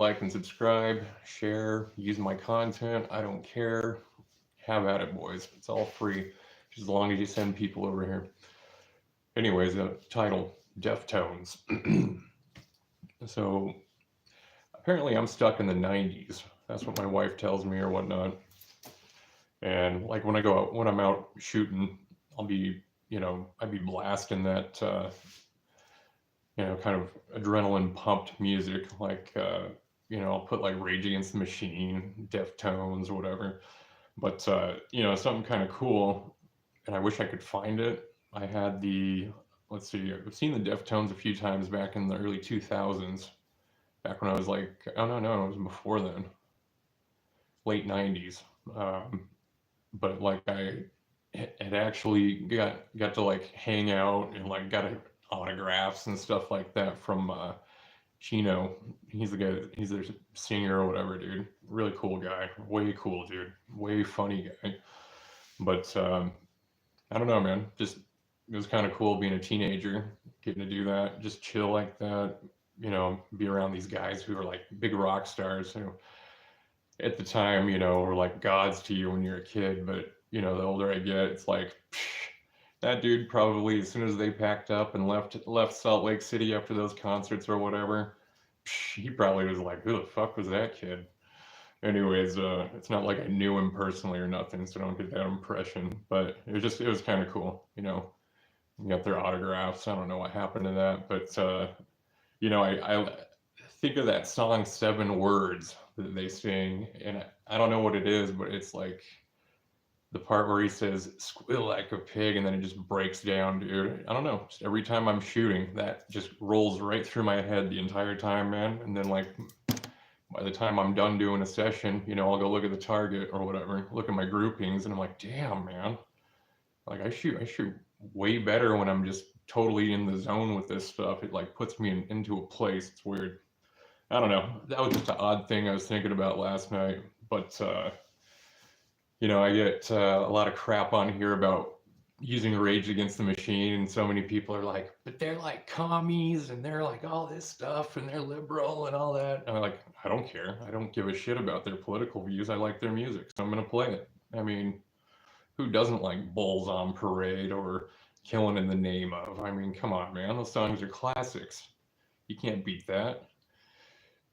like and subscribe, share, use my content. I don't care. Have at it, boys. It's all free, just as long as you send people over here. Anyways, the title Deftones. So apparently, I'm stuck in the '90s. That's what my wife tells me or whatnot. And like when I go out, when I'm out shooting, I'll be, I'd be blasting that, kind of adrenaline pumped music. Like, I'll put like Rage Against the Machine, Deftones, or whatever. But, something kind of cool, and I wish I could find it. I had let's see, I've seen the Deftones a few times back in the early 2000s, back when I was like, oh no, no, it was before then, late 90s. Um, but like I had actually got to like hang out and like got autographs and stuff like that from Chino. He's the guy. He's their singer or whatever, dude. Really cool guy. Way cool, dude. Way funny guy. But I don't know, man. Just it was kind of cool being a teenager, getting to do that, just chill like that. Be around these guys who are like big rock stars who at the time, were like gods to you when you're a kid. But, the older I get, it's like, that dude probably, as soon as they packed up and left Salt Lake City after those concerts or whatever, he probably was like, who the fuck was that kid? Anyways, it's not like I knew him personally or nothing, so I don't get that impression. But it was kind of cool, You got their autographs. I don't know what happened to that, but I think of that song Seven Words that they sing, and I don't know what it is, but it's like the part where he says "squeal like a pig" and then it just breaks down, dude. I don't know. Just every time I'm shooting, that just rolls right through my head the entire time, man. And then like by the time I'm done doing a session, I'll go look at the target or whatever, look at my groupings, and I'm like, damn, man. Like I shoot way better when I'm just totally in the zone with this stuff. It like puts me into a place. It's weird. I don't know. That was just an odd thing I was thinking about last night. But I get a lot of crap on here about using Rage Against the Machine, and so many people are like, but they're like commies and they're like all this stuff and they're liberal and all that. And I'm like, I don't care. I don't give a shit about their political views. I like their music, so I'm gonna play it. I mean, who doesn't like Bulls on Parade or Killing in the Name of? I mean, come on, man. Those songs are classics. You can't beat that.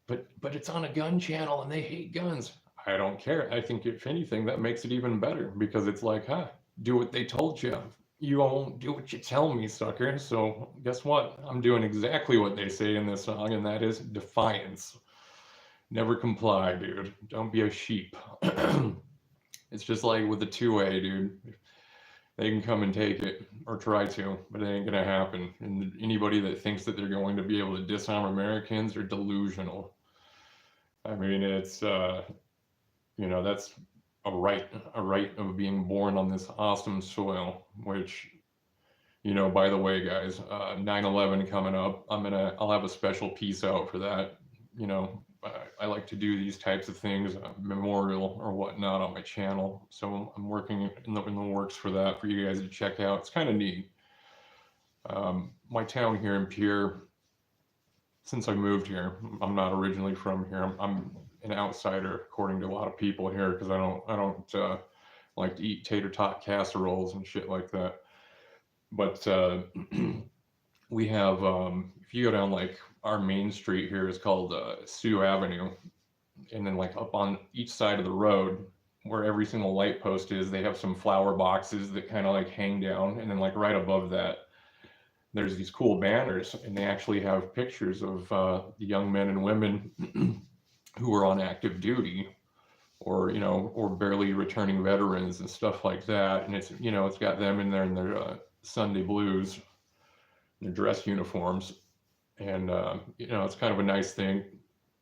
But it's on a gun channel and they hate guns. I don't care. I think if anything, that makes it even better because it's like, huh, do what they told you. You won't do what you tell me, sucker. So guess what? I'm doing exactly what they say in this song, and that is defiance. Never comply, dude. Don't be a sheep. It's just like with the two-way, dude. They can come and take it or try to, but it ain't gonna happen. And anybody that thinks that they're going to be able to disarm Americans are delusional. I mean, it's that's a right of being born on this awesome soil. Which, by the way, guys, 9/11 coming up. I'll have a special piece out for that. I like to do these types of things, memorial or whatnot, on my channel. So I'm working in the works for that for you guys to check out. It's kind of neat. My town here in Pierre, since I moved here, I'm not originally from here. I'm an outsider, according to a lot of people here, because I don't like to eat tater tot casseroles and shit like that. But we have, if you go down like our main street here is called Sioux Avenue, and then like up on each side of the road where every single light post is, they have some flower boxes that kind of like hang down, and then like right above that there's these cool banners, and they actually have pictures of the young men and women who are on active duty, or or barely returning veterans and stuff like that. And it's got them in there in their Sunday blues, their dress uniforms, and it's kind of a nice thing,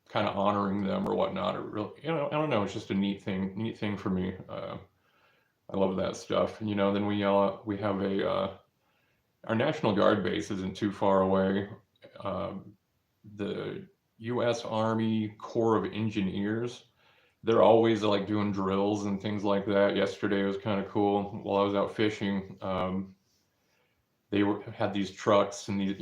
kind of honoring them or whatnot. Or really, I don't know. It's just a neat thing for me. I love that stuff. And then we have our National Guard base isn't too far away. The U.S. Army Corps of Engineers, they're always like doing drills and things like that. Yesterday was kind of cool. While I was out fishing, had these trucks, and these,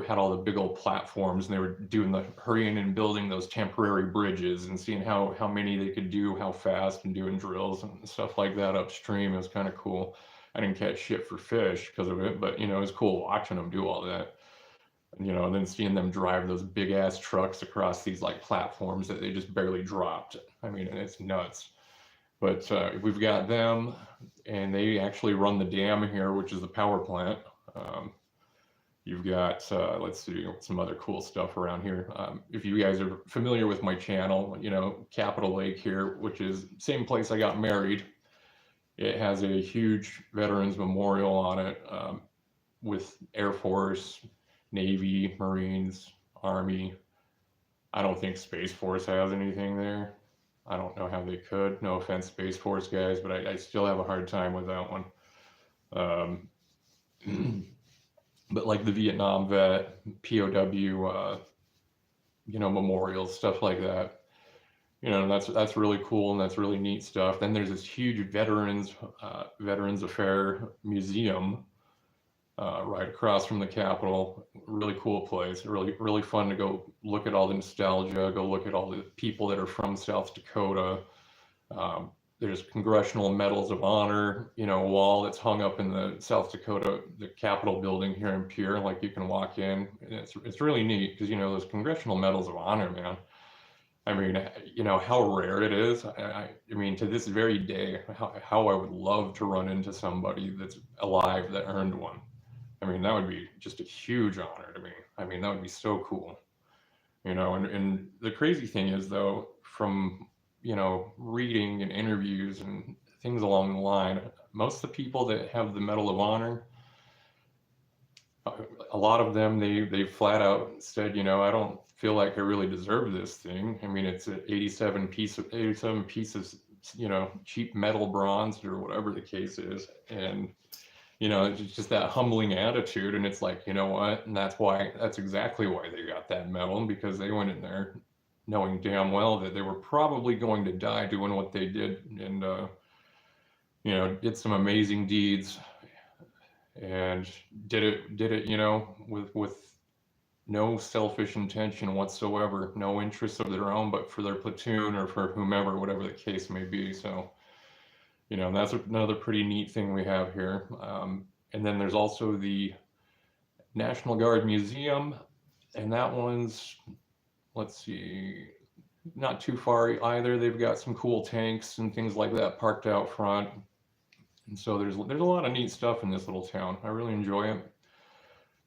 had all the big old platforms, and they were doing hurrying and building those temporary bridges and seeing how many they could do, how fast, and doing drills and stuff like that upstream. It was kind of cool. I didn't catch shit for fish because of it, but it was cool watching them do all that. And then seeing them drive those big ass trucks across these like platforms that they just barely dropped. I mean, and it's nuts. But we've got them, and they actually run the dam here, which is the power plant. You've got, let's see, some other cool stuff around here. If you guys are familiar with my channel, Capitol Lake here, which is same place I got married. It has a huge Veterans Memorial on it, with Air Force, Navy, Marines, Army. I don't think Space Force has anything there. I don't know how they could. No offense, Space Force guys, but I still have a hard time with that one. But like the Vietnam vet, POW, memorials, stuff like that. That's really cool, and that's really neat stuff. Then there's this huge Veterans Affair museum right across from the Capitol. Really cool place. Really, really fun to go look at all the nostalgia, go look at all the people that are from South Dakota. There's Congressional Medals of Honor, wall that's hung up in the South Dakota, the Capitol building here in Pierre. Like, you can walk in, and it's really neat because, those Congressional Medals of Honor, man. I mean, how rare it is. I mean, to this very day, how I would love to run into somebody that's alive that earned one. I mean, that would be just a huge honor to me. I mean, that would be so cool. And the crazy thing is, though, from reading and interviews and things along the line, most of the people that have the Medal of Honor, a lot of them, they flat out said, I don't feel like I really deserve this thing. I mean, it's an 87 pieces, cheap metal bronze or whatever the case is. And, it's just that humbling attitude. And it's like, you know what? And that's exactly why they got that medal, because they went in there knowing damn well that they were probably going to die doing what they did, and did some amazing deeds, and did it with no selfish intention whatsoever, no interests of their own, but for their platoon or for whomever, whatever the case may be. So that's another pretty neat thing we have here. And then there's also the National Guard Museum, and that one's, let's see, not too far either. They've got some cool tanks and things like that parked out front. And so there's a lot of neat stuff in this little town. I really enjoy it.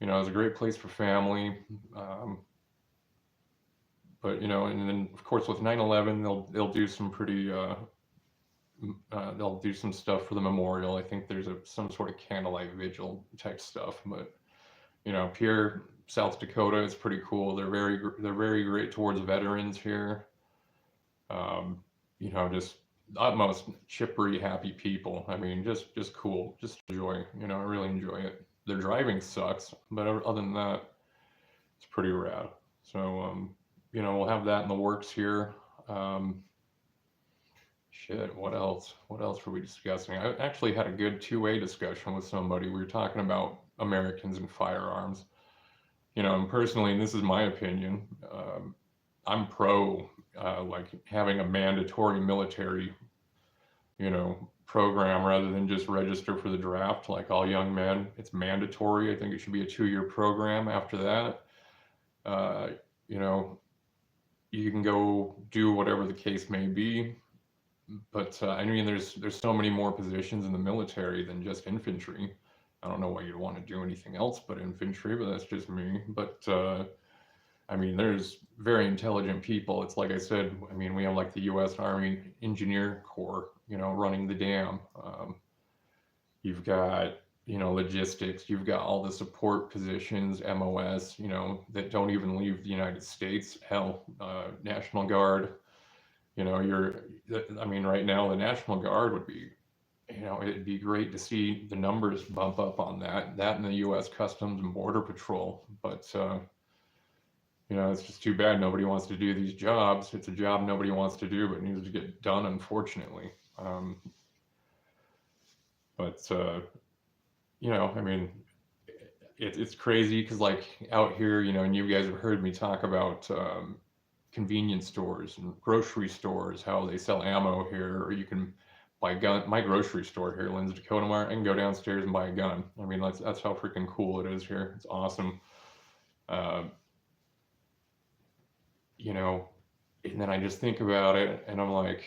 It's a great place for family. But and then of course with 9/11, they'll do some pretty they'll do some stuff for the memorial. I think there's some sort of candlelight vigil type stuff. But Pierre, South Dakota is pretty cool. They're very great towards veterans here. Just utmost chippery, happy people. I mean, just cool. Just enjoy. I really enjoy it. Their driving sucks, but other than that, it's pretty rad. So, we'll have that in the works here. Shit, what else? What else were we discussing? I actually had a good two-way discussion with somebody. We were talking about Americans and firearms. And personally, and this is my opinion, I'm pro like having a mandatory military, program rather than just register for the draft like all young men. It's mandatory. I think it should be a 2-year program. After that, you can go do whatever the case may be. But I mean, there's so many more positions in the military than just infantry. I don't know why you'd want to do anything else but infantry, but that's just me. But I mean, there's very intelligent people. It's like I said, I mean, we have like the U.S. Army Engineer Corps, running the dam. You've got, logistics. You've got all the support positions, MOS, that don't even leave the United States. Hell, National Guard. I mean, right now the National Guard would be, it'd be great to see the numbers bump up on that and the U.S. Customs and Border Patrol. But, it's just too bad nobody wants to do these jobs. It's a job nobody wants to do, but it needs to get done, unfortunately. But, I mean, it's crazy because like out here, you know, and you guys have heard me talk about convenience stores and grocery stores, how they sell ammo here, or you can buy gun. My grocery store here, Lynn's Dakota Mart, I can go downstairs and buy a gun. I mean, that's how freaking cool it is here. It's awesome. Uh, you know, and then I just think about it, and I'm like,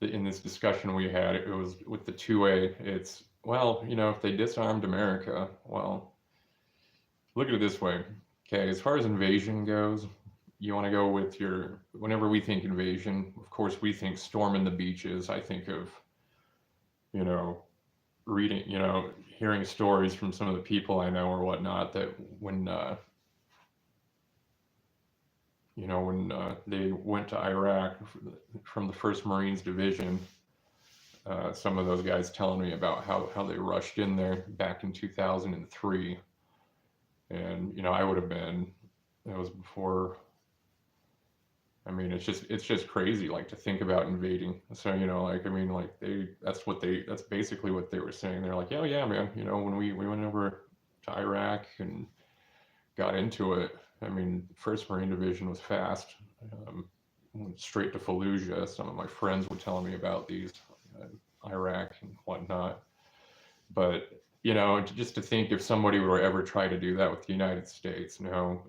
in this discussion we had, it was with the 2A. It's, well, you know, if they disarmed America, well, look at it this way. Okay, as far as invasion goes, you want to go with your, whenever we think invasion, of course, we think storming the beaches. I think of, you know, reading, you know, hearing stories from some of the people I know or whatnot that when, you know, when they went to Iraq from the 1st Marines Division, some of those guys telling me about how they rushed in there back in 2003. And, you know, I would have been, it was before, I mean, it's just crazy, like to think about invading. So, you know, like, I mean, like that's basically what they were saying. They're like, oh yeah, man, you know, when we went over to Iraq and got into it, I mean, 1st Marine Division was fast. Went straight to Fallujah. Some of my friends were telling me about these, Iraq and whatnot. But, you know, just to think if somebody would ever try to do that with the United States, you know,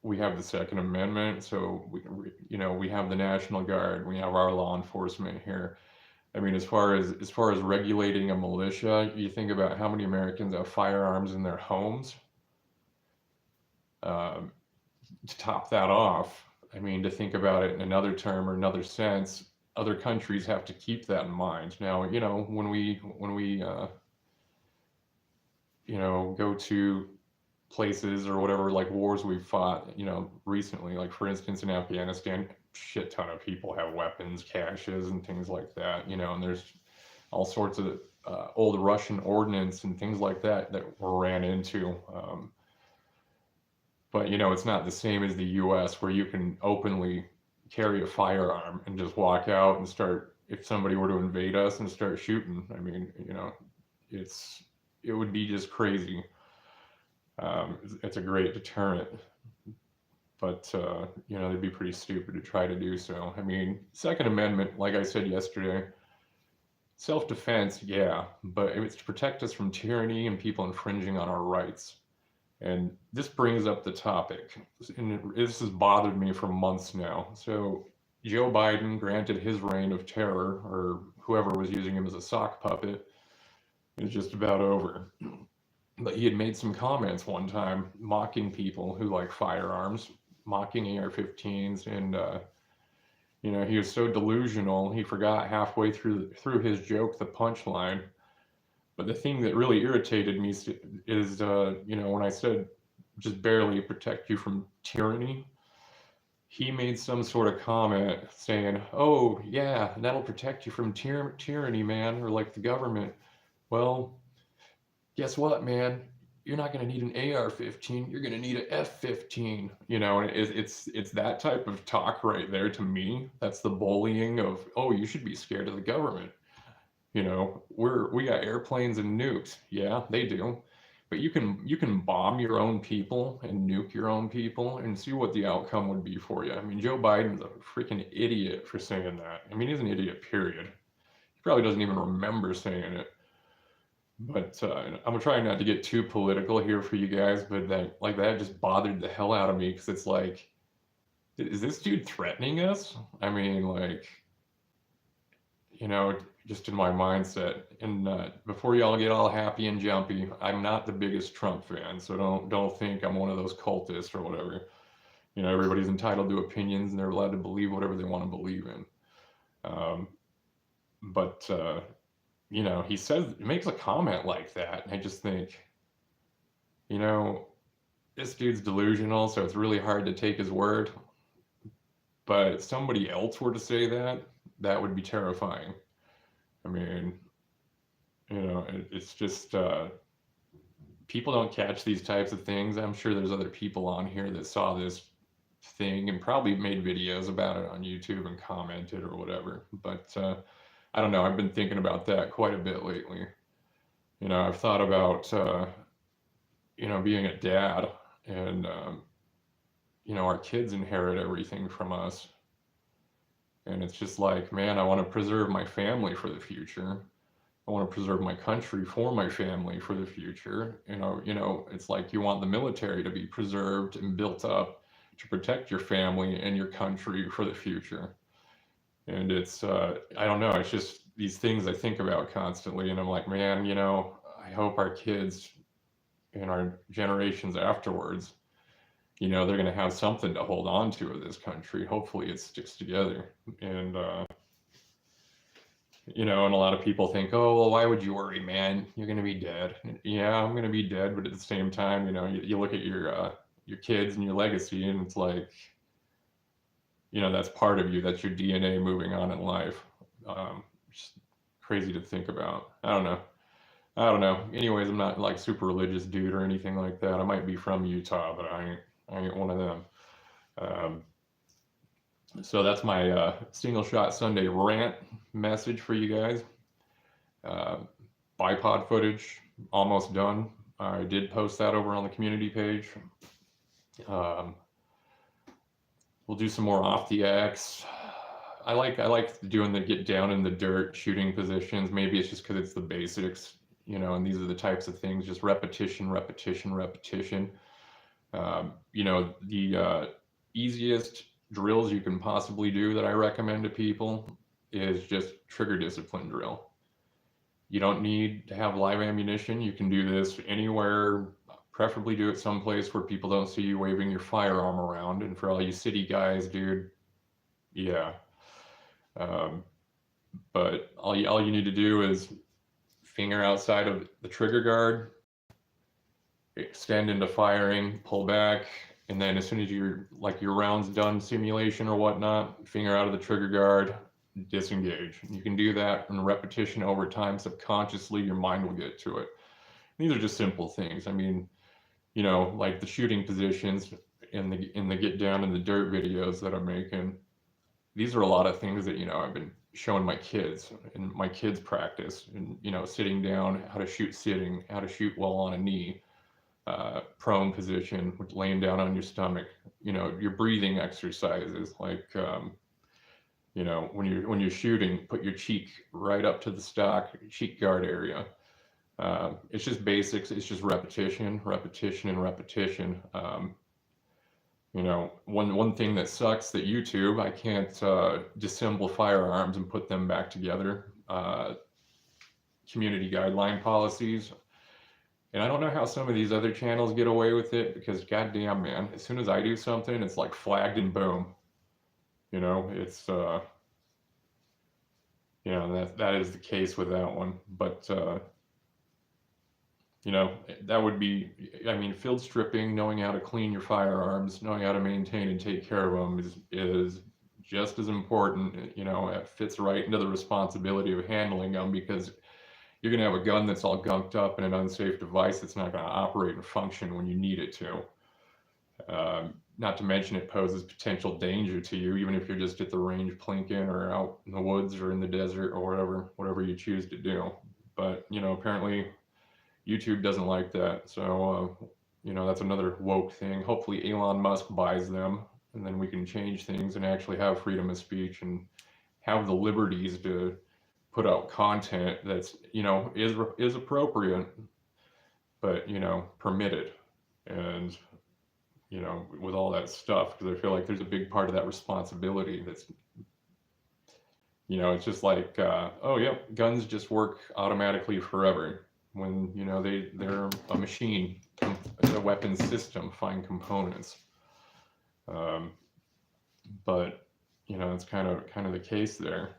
we have the Second Amendment, so we can, you know, we have the National Guard, we have our law enforcement here. I mean, as far as regulating a militia, you think about how many Americans have firearms in their homes. To top that off, I mean, to think about it in another term or another sense, other countries have to keep that in mind. Now, you know, when we you know, go to places or whatever, like wars we've fought, you know, recently, like for instance in Afghanistan, shit ton of people have weapons caches and things like that, you know, and there's all sorts of old Russian ordnance and things like that were ran into. But you know, it's not the same as the U.S. where you can openly carry a firearm and just walk out and start, if somebody were to invade us and start shooting, I mean, you know, it would be just crazy. It's a great deterrent, but you know, they'd be pretty stupid to try to do so. I mean, Second Amendment, like I said yesterday, self-defense, yeah, but it's to protect us from tyranny and people infringing on our rights. And this brings up the topic, and this has bothered me for months now. So Joe Biden, granted his reign of terror, or whoever was using him as a sock puppet, is just about over. But he had made some comments one time mocking people who like firearms, mocking AR-15s, and you know, he was so delusional he forgot halfway through his joke the punchline. But the thing that really irritated me is, you know, when I said just barely protect you from tyranny, he made some sort of comment saying, oh, yeah, that'll protect you from tyranny, man, or like the government. Well, guess what, man? You're not going to need an AR-15. You're going to need an F-15. You know, and it's that type of talk right there to me. That's the bullying of, oh, you should be scared of the government. You know, we got airplanes and nukes. Yeah, they do. But you can bomb your own people and nuke your own people and see what the outcome would be for you. I mean, Joe Biden's a freaking idiot for saying that. I mean, he's an idiot, period. He probably doesn't even remember saying it. But I'm trying not to get too political here for you guys, but that just bothered the hell out of me because it's like, is this dude threatening us? I mean, like, you know, just in my mindset. And before y'all get all happy and jumpy, I'm not the biggest Trump fan, so don't think I'm one of those cultists or whatever. You know, everybody's entitled to opinions and they're allowed to believe whatever they want to believe in. But you know, he makes a comment like that, and I just think, you know, this dude's delusional, so it's really hard to take his word. But if somebody else were to say that, that would be terrifying. I mean, you know, it's just people don't catch these types of things. I'm sure there's other people on here that saw this thing and probably made videos about it on YouTube and commented or whatever. But I don't know. I've been thinking about that quite a bit lately. I've thought about, being a dad, and, our kids inherit everything from us. And it's just like, man, I want to preserve my family for the future. I want to preserve my country for my family for the future. It's like you want the military to be preserved and built up to protect your family and your country for the future. And I don't know, it's just these things I think about constantly. And I'm like, man, I hope our kids and our generations afterwards, they're going to have something to hold on to of this country. Hopefully it sticks together. And, and a lot of people think, oh, well, why would you worry, man? You're going to be dead. And yeah, I'm going to be dead. But at the same time, you look at your kids and your legacy, and it's like, that's part of you. That's your DNA moving on in life. Just crazy to think about. I don't know. Anyways, I'm not like super religious dude or anything like that. I might be from Utah, but I ain't one of them. Um, so that's my single shot Sunday rant message for you guys. Uh, Bipod footage almost done. I did post that over on the community page. Um, we'll do some more off the X. I like doing the get down in the dirt shooting positions. Maybe it's just because it's the basics, and these are the types of things, just repetition, repetition, repetition. The easiest drills you can possibly do that I recommend to people is just trigger discipline drill. You don't need to have live ammunition. You can do this anywhere, preferably do it someplace where people don't see you waving your firearm around. And for all you city guys, dude, yeah. Um, but all you need to do is finger outside of the trigger guard, extend into firing, pull back, and then as soon as your round's done, simulation or whatnot, finger out of the trigger guard, disengage. You can do that in repetition over time. Subconsciously, your mind will get to it. These are just simple things. I mean, like the shooting positions in the get down in the dirt videos that I'm making. These are a lot of things that I've been showing my kids, and my kids practice, and sitting down, how to shoot sitting, how to shoot while on a knee, prone position, laying down on your stomach, your breathing exercises, like when you're shooting, put your cheek right up to the stock cheek guard area. It's just basics. It's just repetition, repetition, and repetition. One thing that sucks that YouTube, I can't disassemble firearms and put them back together. Community guideline policies. And I don't know how some of these other channels get away with it, because goddamn, man, as soon as I do something, it's like flagged and boom. It's that is the case with that one. But that would be, I mean, field stripping, knowing how to clean your firearms, knowing how to maintain and take care of them is just as important. It fits right into the responsibility of handling them, because you're going to have a gun that's all gunked up and an unsafe device that's not going to operate and function when you need it to. Not to mention it poses potential danger to you, even if you're just at the range plinking or out in the woods or in the desert or whatever you choose to do. But, apparently YouTube doesn't like that. So, that's another woke thing. Hopefully Elon Musk buys them, and then we can change things and actually have freedom of speech and have the liberties to put out content that's, is appropriate, but, permitted. And, with all that stuff, because I feel like there's a big part of that responsibility that's, it's just like, oh, yep, guns just work automatically forever, when, they're a machine, a weapon system, fine components. But, it's kind of the case there.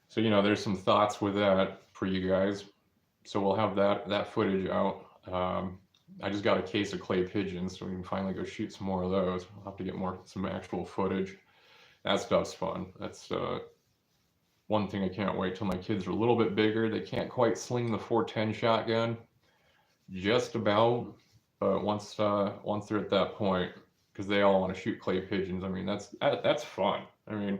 So, there's some thoughts with that for you guys. So we'll have that footage out. I just got a case of clay pigeons, so we can finally go shoot some more of those. I'll have to get some actual footage. That stuff's fun. That's one thing I can't wait till my kids are a little bit bigger. They can't quite sling the 410 shotgun, just about, but once they're at that point, because they all want to shoot clay pigeons. I mean, that's fun. I mean,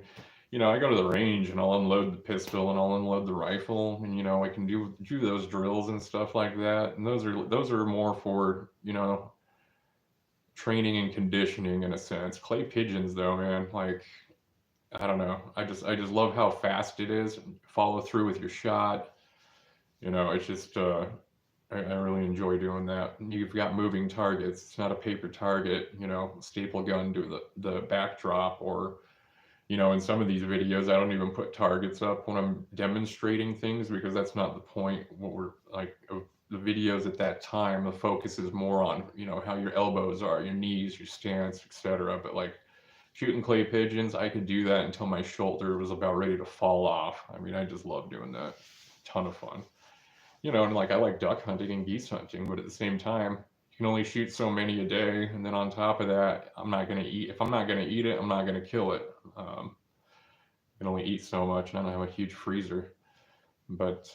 I go to the range and I'll unload the pistol and I'll unload the rifle, and I can do those drills and stuff like that. And those are more for training and conditioning in a sense. Clay pigeons, though, man, like I don't know, I just love how fast it is. Follow through with your shot. It's just I really enjoy doing that. You've got moving targets. It's not a paper target, staple gun to the backdrop, or in some of these videos, I don't even put targets up when I'm demonstrating things, because that's not the point. What we're like of the videos at that time, the focus is more on, how your elbows are, your knees, your stance, etc. But like shooting clay pigeons, I could do that until my shoulder was about ready to fall off. I mean, I just love doing that. Ton of fun. And like I like duck hunting and geese hunting, but at the same time, you can only shoot so many a day. And then on top of that, I'm not gonna eat. If I'm not gonna eat it, I'm not gonna kill it. I can only eat so much, and I don't have a huge freezer. But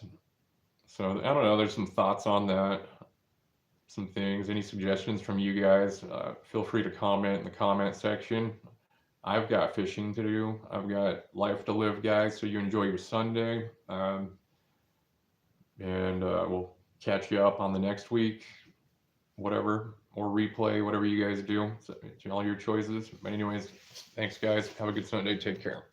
so I don't know. There's some thoughts on that, some things. Any suggestions from you guys? Feel free to comment in the comment section. I've got fishing to do. I've got life to live, guys. So you enjoy your Sunday. And we'll catch you up on the next week, whatever, or replay, whatever you guys do. So, it's all your choices. But anyways, thanks, guys. Have a good Sunday. Take care.